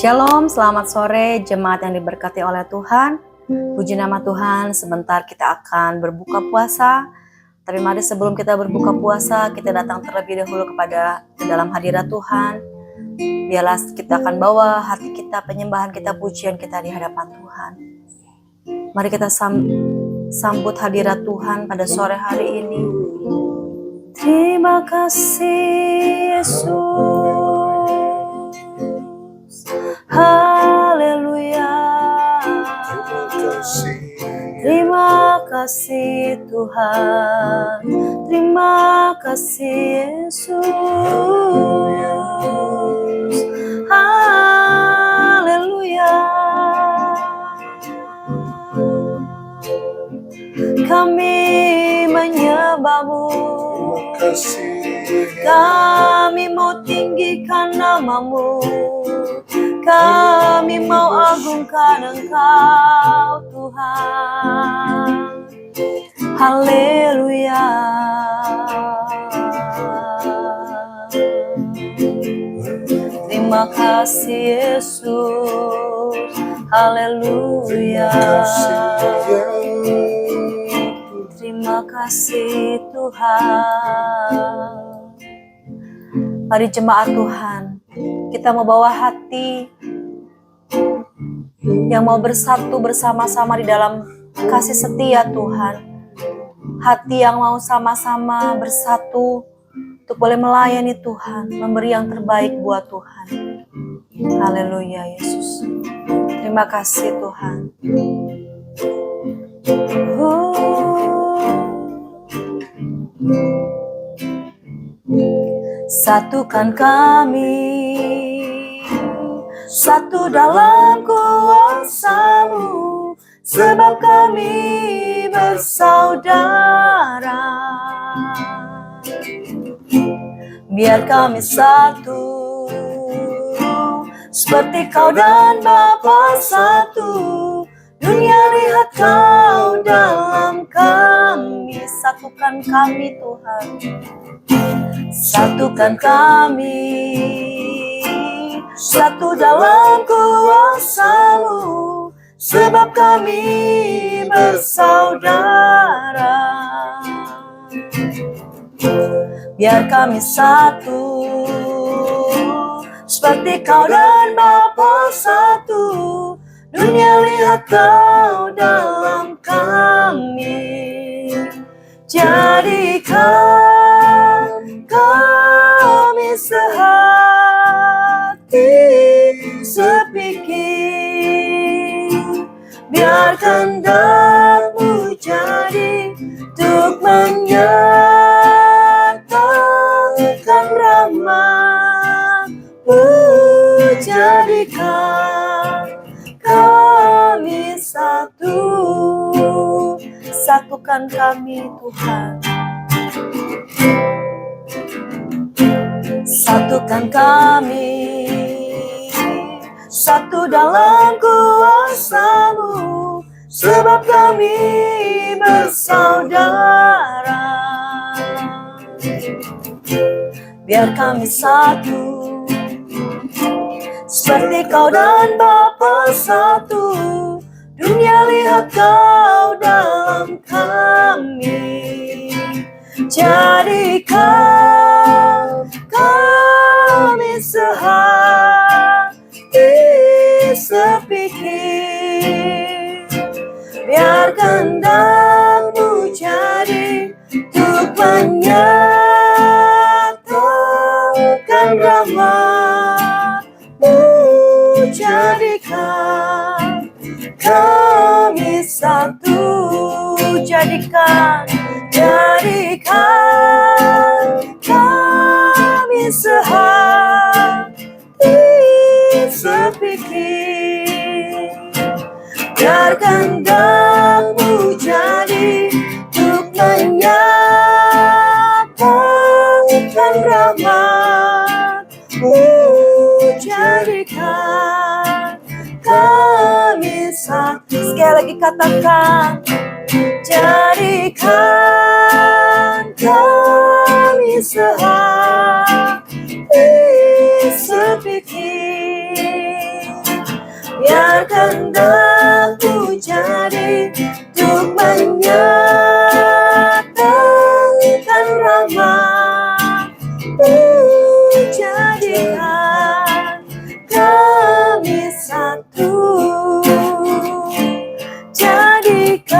Shalom, selamat sore jemaat yang diberkati oleh Tuhan. Puji nama Tuhan, sebentar kita akan berbuka puasa. Tapi mari sebelum kita berbuka puasa, kita datang terlebih dahulu kepada dalam hadirat Tuhan. Biarlah kita akan bawa hati kita, penyembahan kita, pujian kita di hadapan Tuhan. Mari kita sambut hadirat Tuhan pada sore hari ini. Terima kasih Yesus, haleluya. Terima kasih Tuhan, terima kasih Yesus, haleluya. Kami menyembahmu, kami mau tinggikan namamu, kami mau agungkan Engkau Tuhan, haleluya. Terima kasih Yesus, haleluya. Terima kasih Tuhan. Mari jemaat Tuhan, kita mau bawa hati yang mau bersatu bersama-sama di dalam kasih setia Tuhan. Hati yang mau sama-sama bersatu untuk boleh melayani Tuhan, memberi yang terbaik buat Tuhan. Haleluya Yesus. Terima kasih Tuhan. Satukan kami, satu dalam kuasa-Mu, sebab kami bersaudara. Biar kami satu, seperti Kau dan Bapa satu. Dunia lihat Kau dalam kami, satukan kami Tuhan. Satukan kami, satu dalam kuasa-Mu, sebab kami bersaudara. Biar kami satu, seperti Kau dan Bapa satu. Dunia lihat Kau dalam kami, jadikan kami sehati sepikir. Biar kehendak-Mu jadi untuk menyatakan rahmat-Mu, jadikan kami satu, satukan kami Tuhan. Satukan kami, satu dalam kuasa-Mu, sebab kami bersaudara. Biar kami satu, seperti Kau dan Bapa satu. Dunia lihat Kau dalam kami, jadikan kami sehati sepikir. Biar kehendak-Mu jadi untuk menyatakan rahmat-Mu, jadikan kami satu, jadikan kami sehati sepikir. Biar kehendak-Mu jadi untuk menyatakan rahmat-Mu, jadikan kami satu. Sekali lagi katakan, jadikan kami sehati sepikir. biar kehendakmu jadi untuk menyatakan rahmat-Mu. Jadikan kami satu, jadikan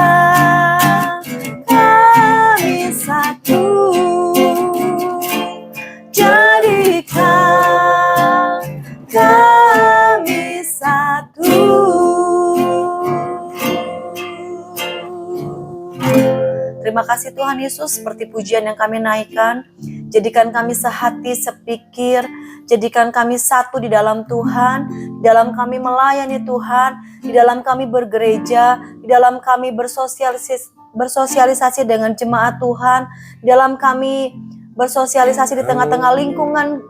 kami satu, jadikan kami satu. Terima kasih Tuhan Yesus, seperti pujian yang kami naikkan. Jadikan kami sehati, sepikir. Jadikan kami satu di dalam Tuhan, di dalam kami melayani Tuhan, di dalam kami bergereja, di dalam kami bersosialisasi dengan jemaat Tuhan, di dalam kami bersosialisasi di tengah-tengah lingkungan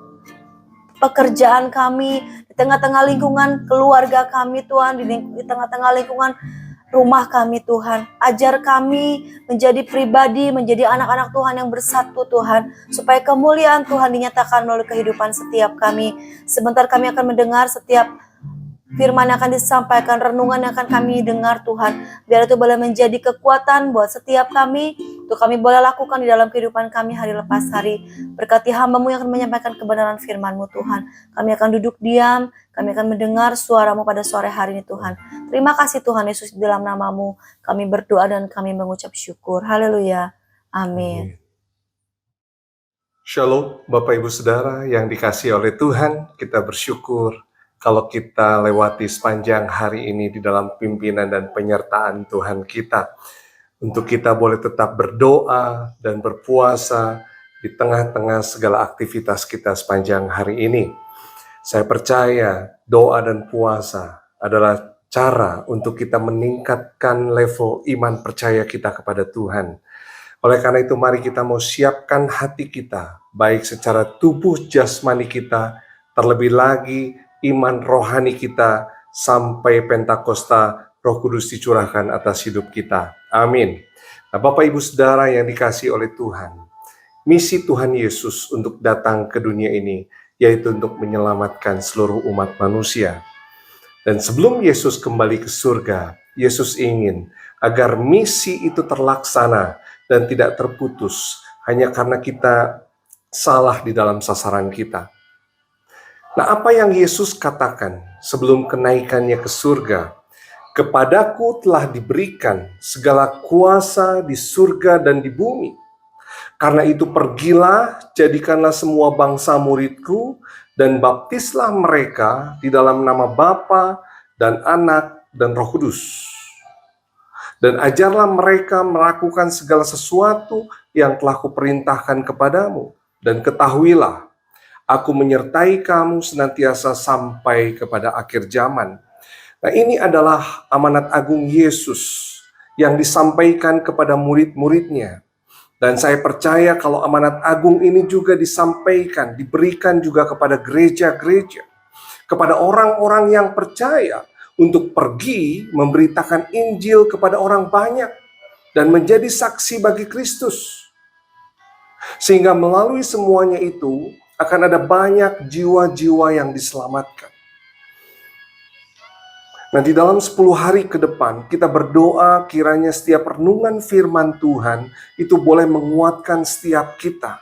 pekerjaan kami, di tengah-tengah lingkungan keluarga kami Tuhan, di tengah-tengah lingkungan rumah kami Tuhan. Ajar kami menjadi pribadi, menjadi anak-anak Tuhan yang bersatu Tuhan, supaya kemuliaan Tuhan dinyatakan melalui kehidupan setiap kami. Sebentar kami akan mendengar setiap firman yang akan disampaikan, renungan yang akan kami dengar Tuhan. Biar itu boleh menjadi kekuatan buat setiap kami, untuk kami boleh lakukan di dalam kehidupan kami hari lepas hari. Berkati hamba-Mu yang akan menyampaikan kebenaran firman-Mu Tuhan. Kami akan duduk diam, kami akan mendengar suara-Mu pada sore hari ini Tuhan. Terima kasih Tuhan Yesus, di dalam nama-Mu kami berdoa dan kami mengucap syukur. Haleluya. Amin. Shalom Bapak Ibu Saudara yang dikasihi oleh Tuhan, kita bersyukur kalau kita lewati sepanjang hari ini di dalam pimpinan dan penyertaan Tuhan kita. Untuk kita boleh tetap berdoa dan berpuasa di tengah-tengah segala aktivitas kita sepanjang hari ini. Saya percaya doa dan puasa adalah cara untuk kita meningkatkan level iman percaya kita kepada Tuhan. Oleh karena itu mari kita mau siapkan hati kita, baik secara tubuh jasmani kita, terlebih lagi iman rohani kita, sampai Pentakosta Roh Kudus dicurahkan atas hidup kita. Amin. Nah, Bapak Ibu Saudara yang dikasihi oleh Tuhan, misi Tuhan Yesus untuk datang ke dunia ini, yaitu untuk menyelamatkan seluruh umat manusia. Dan sebelum Yesus kembali ke surga, Yesus ingin agar misi itu terlaksana dan tidak terputus, hanya karena kita salah di dalam sasaran kita. Nah, apa yang Yesus katakan sebelum kenaikannya ke surga? Kepadaku telah diberikan segala kuasa di surga dan di bumi. Karena itu pergilah, jadikanlah semua bangsa muridku, dan baptislah mereka di dalam nama Bapa dan Anak dan Roh Kudus. Dan ajarlah mereka melakukan segala sesuatu yang telah kuperintahkan kepadamu. Dan ketahuilah, aku menyertai kamu senantiasa sampai kepada akhir zaman. Nah, ini adalah amanat agung Yesus yang disampaikan kepada murid-muridnya. Dan saya percaya kalau amanat agung ini juga disampaikan, diberikan juga kepada gereja-gereja, kepada orang-orang yang percaya untuk pergi memberitakan Injil kepada orang banyak dan menjadi saksi bagi Kristus. Sehingga melalui semuanya itu akan ada banyak jiwa-jiwa yang diselamatkan. Nah, di dalam 10 hari ke depan, kita berdoa kiranya setiap renungan firman Tuhan itu boleh menguatkan setiap kita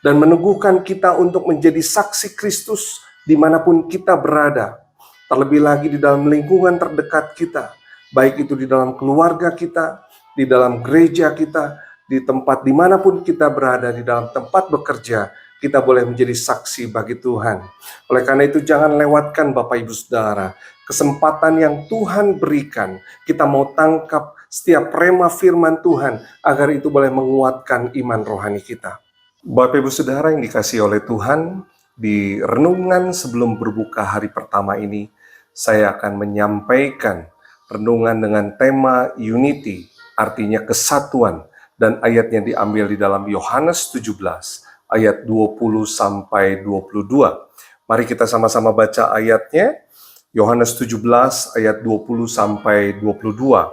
dan meneguhkan kita untuk menjadi saksi Kristus dimanapun kita berada. Terlebih lagi di dalam lingkungan terdekat kita, baik itu di dalam keluarga kita, di dalam gereja kita, di tempat dimanapun kita berada, di dalam tempat bekerja, kita boleh menjadi saksi bagi Tuhan. Oleh karena itu jangan lewatkan Bapak Ibu Saudara, kesempatan yang Tuhan berikan. Kita mau tangkap setiap rema firman Tuhan, agar itu boleh menguatkan iman rohani kita. Bapak Ibu Saudara yang dikasihi oleh Tuhan, di renungan sebelum berbuka hari pertama ini, saya akan menyampaikan renungan dengan tema Unity, artinya kesatuan, dan ayatnya diambil di dalam Yohanes 17, ayat 20 sampai 22. Mari kita sama-sama baca ayatnya. Yohanes 17 ayat 20 sampai 22.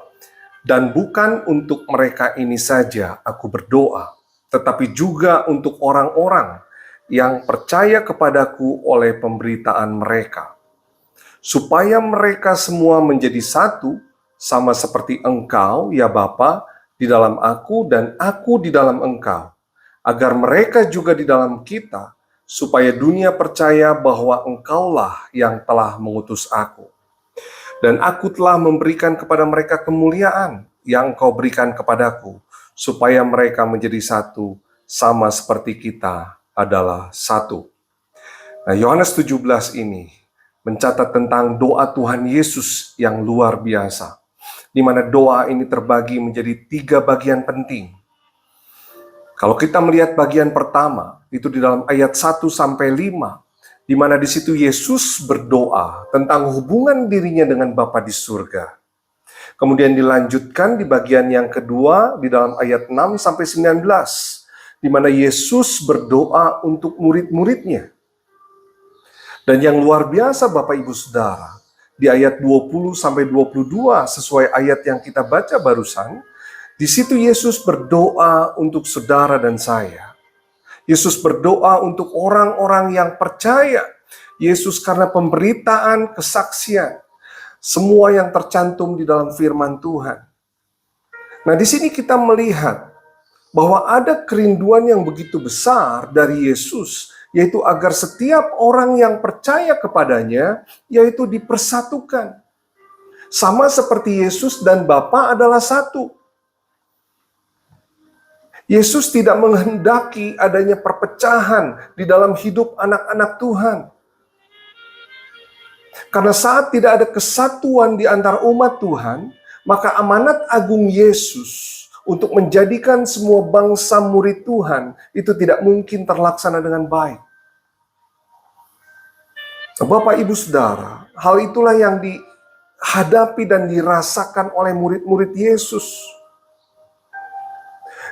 Dan bukan untuk mereka ini saja aku berdoa, tetapi juga untuk orang-orang yang percaya kepadaku oleh pemberitaan mereka, supaya mereka semua menjadi satu, sama seperti Engkau, ya Bapa, di dalam Aku dan Aku di dalam Engkau, agar mereka juga di dalam kita, supaya dunia percaya bahwa Engkaulah yang telah mengutus Aku. Dan Aku telah memberikan kepada mereka kemuliaan yang Engkau berikan kepadaku, supaya mereka menjadi satu, sama seperti kita adalah satu. Nah, Yohanes 17 ini mencatat tentang doa Tuhan Yesus yang luar biasa, di mana doa ini terbagi menjadi 3 bagian penting. Kalau kita melihat bagian pertama, itu di dalam ayat 1 sampai 5, di mana di situ Yesus berdoa tentang hubungan dirinya dengan Bapa di surga. Kemudian dilanjutkan di bagian yang kedua, di dalam ayat 6 sampai 19, di mana Yesus berdoa untuk murid-muridnya. Dan yang luar biasa Bapak Ibu Saudara, di ayat 20 sampai 22 sesuai ayat yang kita baca barusan, di situ Yesus berdoa untuk saudara dan saya. Yesus berdoa untuk orang-orang yang percaya Yesus karena pemberitaan, kesaksian, semua yang tercantum di dalam firman Tuhan. Nah, di sini kita melihat bahwa ada kerinduan yang begitu besar dari Yesus, yaitu agar setiap orang yang percaya kepadanya, yaitu dipersatukan. Sama seperti Yesus dan Bapa adalah satu. Yesus tidak menghendaki adanya perpecahan di dalam hidup anak-anak Tuhan. Karena saat tidak ada kesatuan di antara umat Tuhan, maka amanat agung Yesus untuk menjadikan semua bangsa murid Tuhan itu tidak mungkin terlaksana dengan baik. Bapak, Ibu, Saudara, hal itulah yang dihadapi dan dirasakan oleh murid-murid Yesus.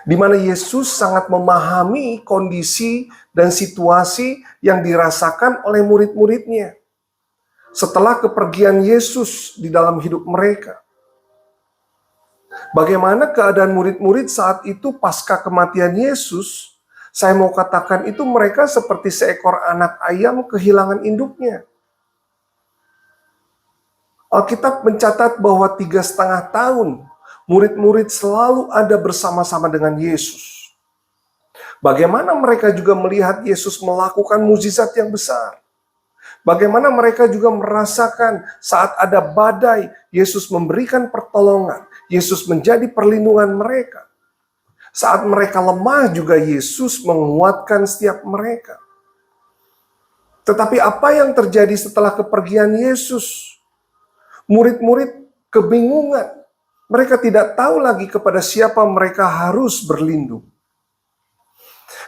Di mana Yesus sangat memahami kondisi dan situasi yang dirasakan oleh murid-muridnya setelah kepergian Yesus di dalam hidup mereka. Bagaimana keadaan murid-murid saat itu pasca kematian Yesus? Saya mau katakan itu mereka seperti seekor anak ayam kehilangan induknya. Alkitab mencatat bahwa 3,5 tahun murid-murid selalu ada bersama-sama dengan Yesus. Bagaimana mereka juga melihat Yesus melakukan mukjizat yang besar. Bagaimana mereka juga merasakan saat ada badai, Yesus memberikan pertolongan. Yesus menjadi perlindungan mereka. Saat mereka lemah juga Yesus menguatkan setiap mereka. Tetapi apa yang terjadi setelah kepergian Yesus? Murid-murid kebingungan. Mereka tidak tahu lagi kepada siapa mereka harus berlindung.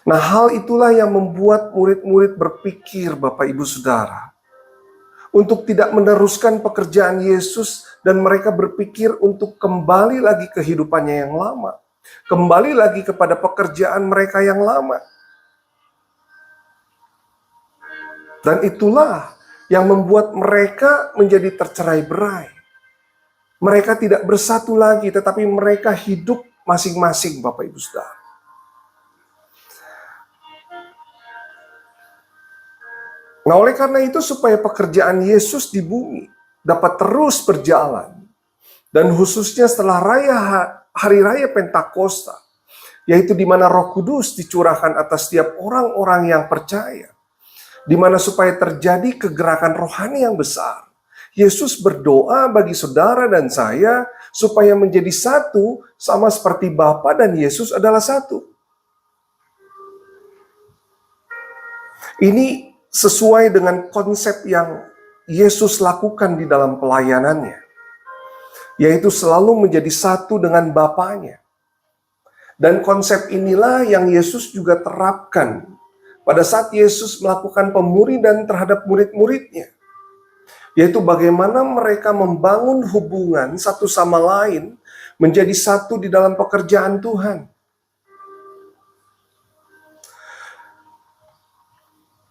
Nah, hal itulah yang membuat murid-murid berpikir, Bapak Ibu Saudara, untuk tidak meneruskan pekerjaan Yesus, dan mereka berpikir untuk kembali lagi ke kehidupannya yang lama. Kembali lagi kepada pekerjaan mereka yang lama. Dan itulah yang membuat mereka menjadi tercerai-berai. Mereka tidak bersatu lagi, tetapi mereka hidup masing-masing, Bapak Ibu Saudara. Nah, oleh karena itu supaya pekerjaan Yesus di bumi dapat terus berjalan, dan khususnya setelah hari raya Pentakosta, yaitu di mana Roh Kudus dicurahkan atas setiap orang-orang yang percaya, di mana supaya terjadi kegerakan rohani yang besar, Yesus berdoa bagi saudara dan saya supaya menjadi satu, sama seperti Bapa dan Yesus adalah satu. Ini sesuai dengan konsep yang Yesus lakukan di dalam pelayanannya, yaitu selalu menjadi satu dengan Bapanya. Dan konsep inilah yang Yesus juga terapkan pada saat Yesus melakukan pemuridan terhadap murid-muridnya, yaitu bagaimana mereka membangun hubungan satu sama lain menjadi satu di dalam pekerjaan Tuhan.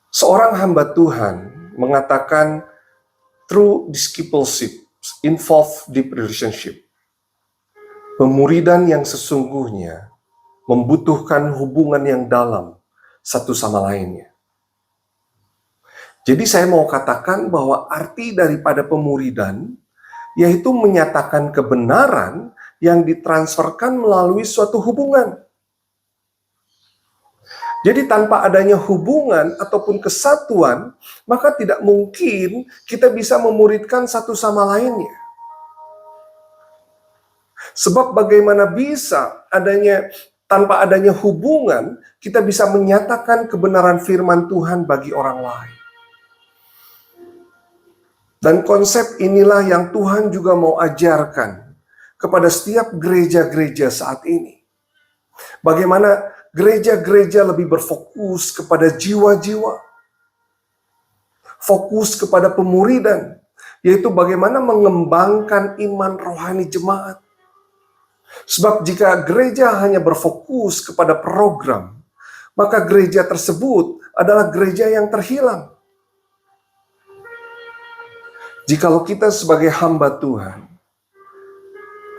Seorang hamba Tuhan mengatakan true discipleship involve deep relationship. Pemuridan yang sesungguhnya membutuhkan hubungan yang dalam satu sama lainnya. Jadi saya mau katakan bahwa arti daripada pemuridan yaitu menyatakan kebenaran yang ditransferkan melalui suatu hubungan. Jadi tanpa adanya hubungan ataupun kesatuan, maka tidak mungkin kita bisa memuridkan satu sama lainnya. Sebab bagaimana bisa tanpa adanya hubungan, kita bisa menyatakan kebenaran firman Tuhan bagi orang lain. Dan konsep inilah yang Tuhan juga mau ajarkan kepada setiap gereja-gereja saat ini. Bagaimana gereja-gereja lebih berfokus kepada jiwa-jiwa, fokus kepada pemuridan, yaitu bagaimana mengembangkan iman rohani jemaat. Sebab jika gereja hanya berfokus kepada program, maka gereja tersebut adalah gereja yang terhilang. Jikalau kita sebagai hamba Tuhan,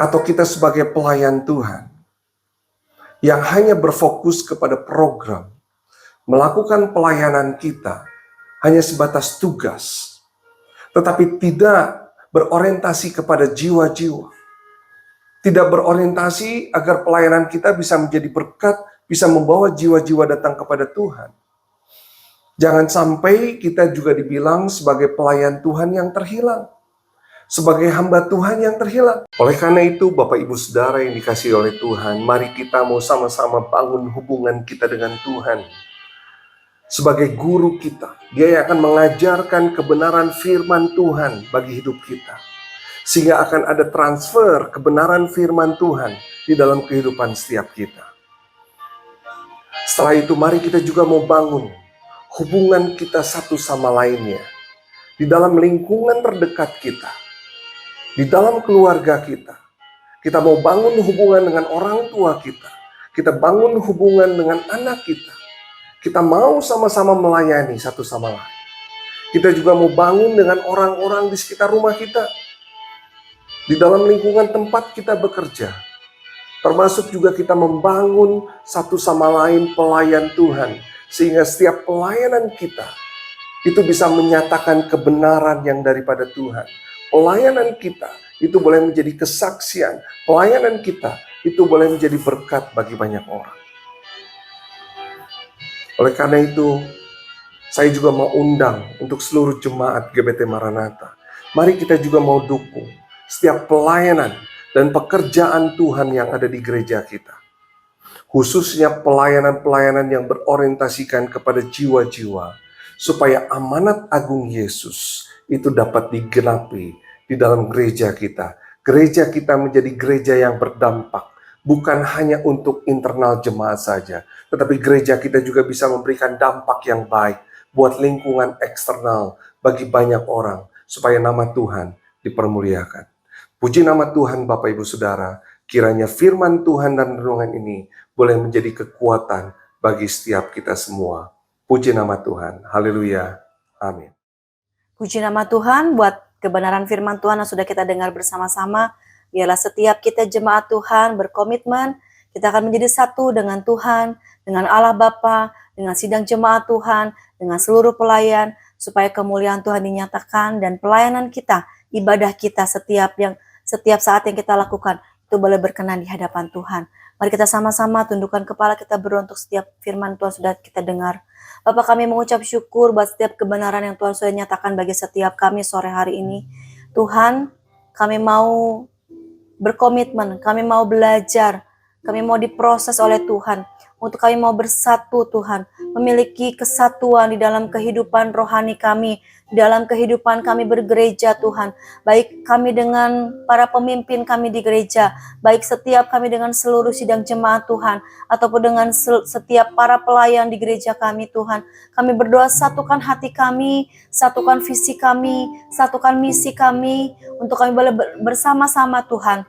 atau kita sebagai pelayan Tuhan, yang hanya berfokus kepada program, melakukan pelayanan kita hanya sebatas tugas, tetapi tidak berorientasi kepada jiwa-jiwa, tidak berorientasi agar pelayanan kita bisa menjadi berkat, bisa membawa jiwa-jiwa datang kepada Tuhan. Jangan sampai kita juga dibilang sebagai pelayan Tuhan yang terhilang, sebagai hamba Tuhan yang terhilang. Oleh karena itu, Bapak Ibu Saudara yang dikasihi oleh Tuhan, mari kita mau sama-sama bangun hubungan kita dengan Tuhan. Sebagai guru kita, Dia yang akan mengajarkan kebenaran firman Tuhan bagi hidup kita. Sehingga akan ada transfer kebenaran firman Tuhan di dalam kehidupan setiap kita. Setelah itu, mari kita juga mau bangun hubungan kita satu sama lainnya. Di dalam lingkungan terdekat kita, di dalam keluarga kita. Kita mau bangun hubungan dengan orang tua kita. Kita bangun hubungan dengan anak kita. Kita mau sama-sama melayani satu sama lain. Kita juga mau bangun dengan orang-orang di sekitar rumah kita. Di dalam lingkungan tempat kita bekerja. Termasuk juga kita membangun satu sama lain pelayan Tuhan. Sehingga setiap pelayanan kita itu bisa menyatakan kebenaran yang daripada Tuhan. Pelayanan kita itu boleh menjadi kesaksian. Pelayanan kita itu boleh menjadi berkat bagi banyak orang. Oleh karena itu, saya juga mau undang untuk seluruh jemaat GBT Maranatha. Mari kita juga mau dukung setiap pelayanan dan pekerjaan Tuhan yang ada di gereja kita. Khususnya pelayanan-pelayanan yang berorientasikan kepada jiwa-jiwa, supaya amanat agung Yesus itu dapat digenapi di dalam gereja kita. Gereja kita menjadi gereja yang berdampak, bukan hanya untuk internal jemaat saja, tetapi gereja kita juga bisa memberikan dampak yang baik buat lingkungan eksternal bagi banyak orang, supaya nama Tuhan dipermuliakan. Puji nama Tuhan Bapak Ibu Saudara, kiranya firman Tuhan dan renungan ini boleh menjadi kekuatan bagi setiap kita semua. Puji nama Tuhan. Haleluya. Amin. Puji nama Tuhan buat kebenaran firman Tuhan yang sudah kita dengar bersama-sama. Biarlah setiap kita jemaat Tuhan berkomitmen, kita akan menjadi satu dengan Tuhan, dengan Allah Bapa, dengan sidang jemaat Tuhan, dengan seluruh pelayan, supaya kemuliaan Tuhan dinyatakan dan pelayanan kita, ibadah kita setiap saat yang kita lakukan, itu boleh berkenan di hadapan Tuhan. Mari kita sama-sama tundukkan kepala kita berdoa untuk setiap firman Tuhan sudah kita dengar. Bapak, kami mengucap syukur buat setiap kebenaran yang Tuhan sudah nyatakan bagi setiap kami sore hari ini. Tuhan, kami mau berkomitmen, kami mau belajar, kami mau diproses oleh Tuhan. Untuk kami mau bersatu Tuhan, memiliki kesatuan di dalam kehidupan rohani kami, di dalam kehidupan kami bergereja Tuhan. Baik kami dengan para pemimpin kami di gereja, baik setiap kami dengan seluruh sidang jemaat Tuhan, ataupun dengan setiap para pelayan di gereja kami Tuhan. Kami berdoa satukan hati kami, satukan visi kami, satukan misi kami, untuk kami boleh bersama-sama Tuhan,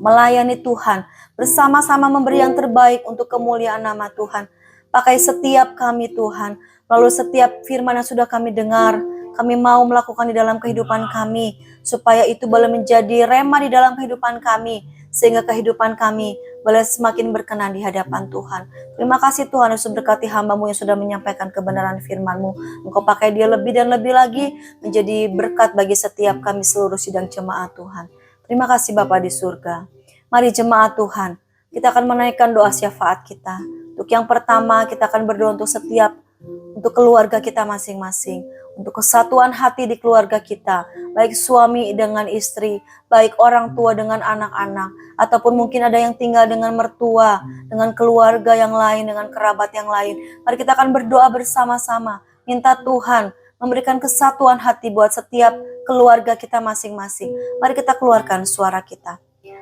melayani Tuhan, bersama-sama memberi yang terbaik untuk kemuliaan nama Tuhan. Pakai setiap kami Tuhan, melalui setiap firman yang sudah kami dengar, kami mau melakukan di dalam kehidupan kami, supaya itu boleh menjadi rema di dalam kehidupan kami, sehingga kehidupan kami boleh semakin berkenan di hadapan Tuhan. Terima kasih Tuhan Yesus, berkati hamba-Mu yang sudah menyampaikan kebenaran firman-Mu. Engkau pakai dia lebih dan lebih lagi menjadi berkat bagi setiap kami seluruh sidang jemaat Tuhan. Terima kasih Bapa di surga. Mari jemaat Tuhan, kita akan menaikkan doa syafaat kita. Untuk yang pertama, kita akan berdoa untuk keluarga kita masing-masing, untuk kesatuan hati di keluarga kita, baik suami dengan istri, baik orang tua dengan anak-anak, ataupun mungkin ada yang tinggal dengan mertua, dengan keluarga yang lain, dengan kerabat yang lain. Mari kita akan berdoa bersama-sama, minta Tuhan memberikan kesatuan hati buat setiap keluarga kita masing-masing. Mari kita keluarkan suara kita.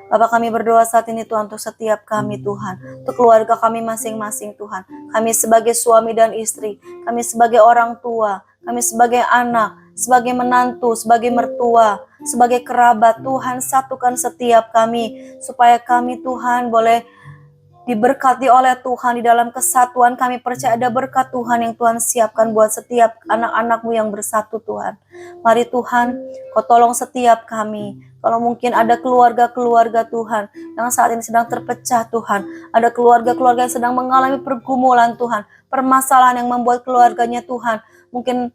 Bapak, kami berdoa saat ini Tuhan untuk setiap kami Tuhan, untuk keluarga kami masing-masing Tuhan. Kami sebagai suami dan istri, kami sebagai orang tua, kami sebagai anak, sebagai menantu, sebagai mertua, sebagai kerabat. Tuhan, satukan setiap kami, supaya kami Tuhan boleh diberkati oleh Tuhan di dalam kesatuan. Kami percaya ada berkat Tuhan yang Tuhan siapkan buat setiap anak-anak-Mu yang bersatu Tuhan. Mari Tuhan, Kau tolong setiap kami. Kalau mungkin ada keluarga-keluarga Tuhan yang saat ini sedang terpecah Tuhan. Ada keluarga-keluarga yang sedang mengalami pergumulan Tuhan. Permasalahan yang membuat keluarganya Tuhan mungkin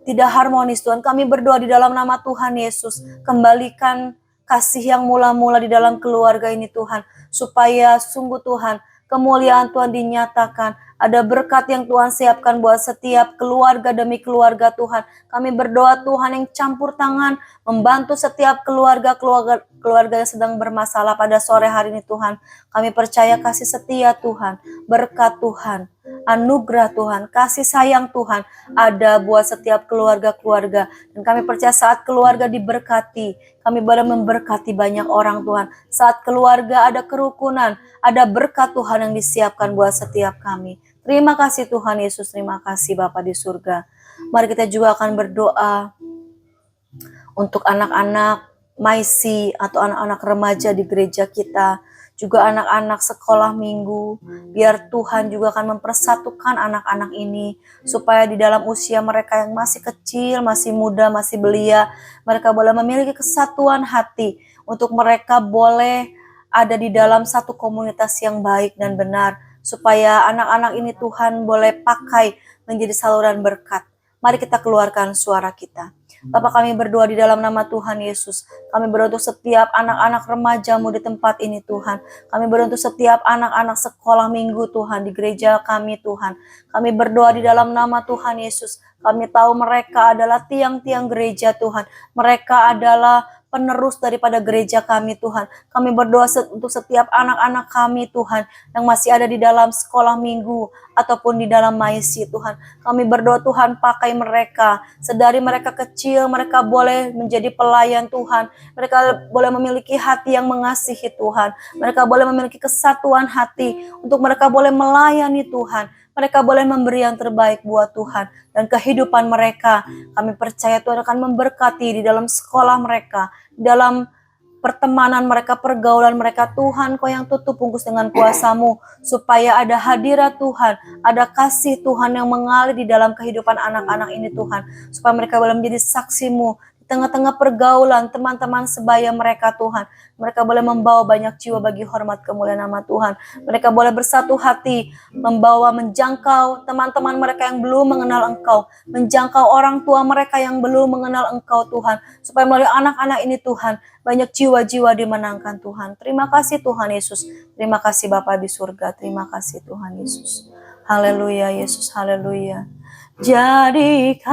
tidak harmonis Tuhan. Kami berdoa di dalam nama Tuhan Yesus. Kembalikan kasih yang mula-mula di dalam keluarga ini Tuhan. Supaya sungguh Tuhan, kemuliaan Tuhan dinyatakan. Ada berkat yang Tuhan siapkan buat setiap keluarga demi keluarga Tuhan. Kami berdoa Tuhan yang campur tangan, membantu setiap keluarga yang sedang bermasalah pada sore hari ini Tuhan. Kami percaya kasih setia Tuhan, berkat Tuhan, anugerah Tuhan, kasih sayang Tuhan ada buat setiap keluarga-keluarga. Dan kami percaya saat keluarga diberkati, kami boleh memberkati banyak orang Tuhan. Saat keluarga ada kerukunan, ada berkat Tuhan yang disiapkan buat setiap kami. Terima kasih Tuhan Yesus, terima kasih Bapa di surga. Mari kita juga akan berdoa untuk anak-anak maisi atau anak-anak remaja di gereja kita, juga anak-anak sekolah minggu. Biar Tuhan juga akan mempersatukan anak-anak ini, supaya di dalam usia mereka yang masih kecil, masih muda, masih belia, mereka boleh memiliki kesatuan hati, untuk mereka boleh ada di dalam satu komunitas yang baik dan benar, supaya anak-anak ini Tuhan boleh pakai menjadi saluran berkat. Mari kita keluarkan suara kita. Bapak, kami berdoa di dalam nama Tuhan Yesus. Kami berdoa untuk setiap anak-anak remaja-Mu di tempat ini Tuhan. Kami berdoa untuk setiap anak-anak sekolah minggu Tuhan di gereja kami Tuhan. Kami berdoa di dalam nama Tuhan Yesus. Kami tahu mereka adalah tiang-tiang gereja Tuhan. Mereka adalah penerus daripada gereja kami Tuhan. Kami berdoa untuk setiap anak-anak kami Tuhan yang masih ada di dalam sekolah minggu ataupun di dalam maisi Tuhan. Kami berdoa Tuhan pakai mereka. Sedari mereka kecil, mereka boleh menjadi pelayan Tuhan. Mereka boleh memiliki hati yang mengasihi Tuhan. Mereka boleh memiliki kesatuan hati untuk mereka boleh melayani Tuhan. Mereka boleh memberi yang terbaik buat Tuhan dan kehidupan mereka. Kami percaya Tuhan akan memberkati di dalam sekolah mereka, dalam pertemanan mereka, pergaulan mereka. Tuhan, Kau yang tutup bungkus dengan kuasa-Mu, supaya ada hadirat Tuhan, ada kasih Tuhan yang mengalir di dalam kehidupan anak-anak ini Tuhan, supaya mereka boleh menjadi saksi-Mu di tengah-tengah pergaulan teman-teman sebaya mereka Tuhan. Mereka boleh membawa banyak jiwa bagi hormat kemuliaan nama Tuhan. Mereka boleh bersatu hati, menjangkau teman-teman mereka yang belum mengenal Engkau, menjangkau orang tua mereka yang belum mengenal Engkau Tuhan, supaya melalui anak-anak ini Tuhan, banyak jiwa-jiwa dimenangkan Tuhan. Terima kasih Tuhan Yesus. Terima kasih Bapa di surga. Terima kasih Tuhan Yesus. Haleluya Yesus, haleluya. Jadikan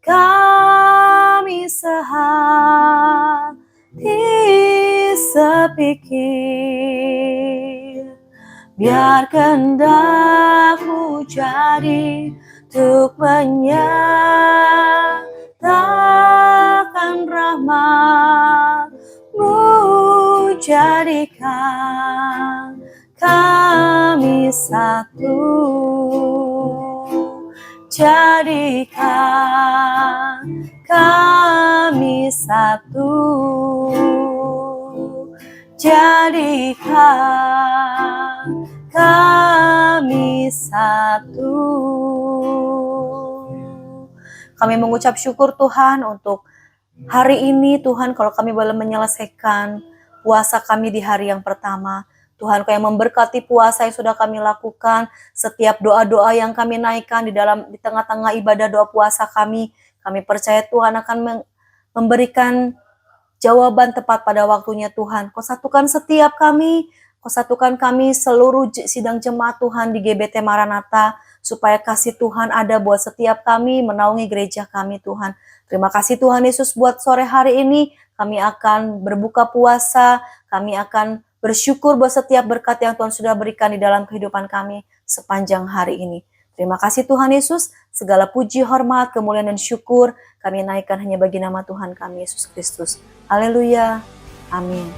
kami sehati sepikir, biar kehendak-Mu jadi untuk menyatakan rahmat-Mu. Jadikan kami satu, jadikan kami satu, jadikan kami satu. Kami mengucap syukur Tuhan untuk hari ini Tuhan, kalau kami boleh menyelesaikan puasa kami di hari yang pertama. Tuhan, Kau yang memberkati puasa yang sudah kami lakukan, setiap doa-doa yang kami naikkan di tengah-tengah ibadah doa puasa kami percaya Tuhan akan memberikan jawaban tepat pada waktunya Tuhan. Kau satukan setiap kami, Kau satukan kami seluruh sidang jemaat Tuhan di GBT Maranatha, supaya kasih Tuhan ada buat setiap kami, menaungi gereja kami Tuhan. Terima kasih Tuhan Yesus buat sore hari ini, kami akan berbuka puasa, kami akan bersyukur buat setiap berkat yang Tuhan sudah berikan di dalam kehidupan kami sepanjang hari ini. Terima kasih Tuhan Yesus, segala puji, hormat, kemuliaan, dan syukur kami naikkan hanya bagi nama Tuhan kami Yesus Kristus. Haleluya. Amin.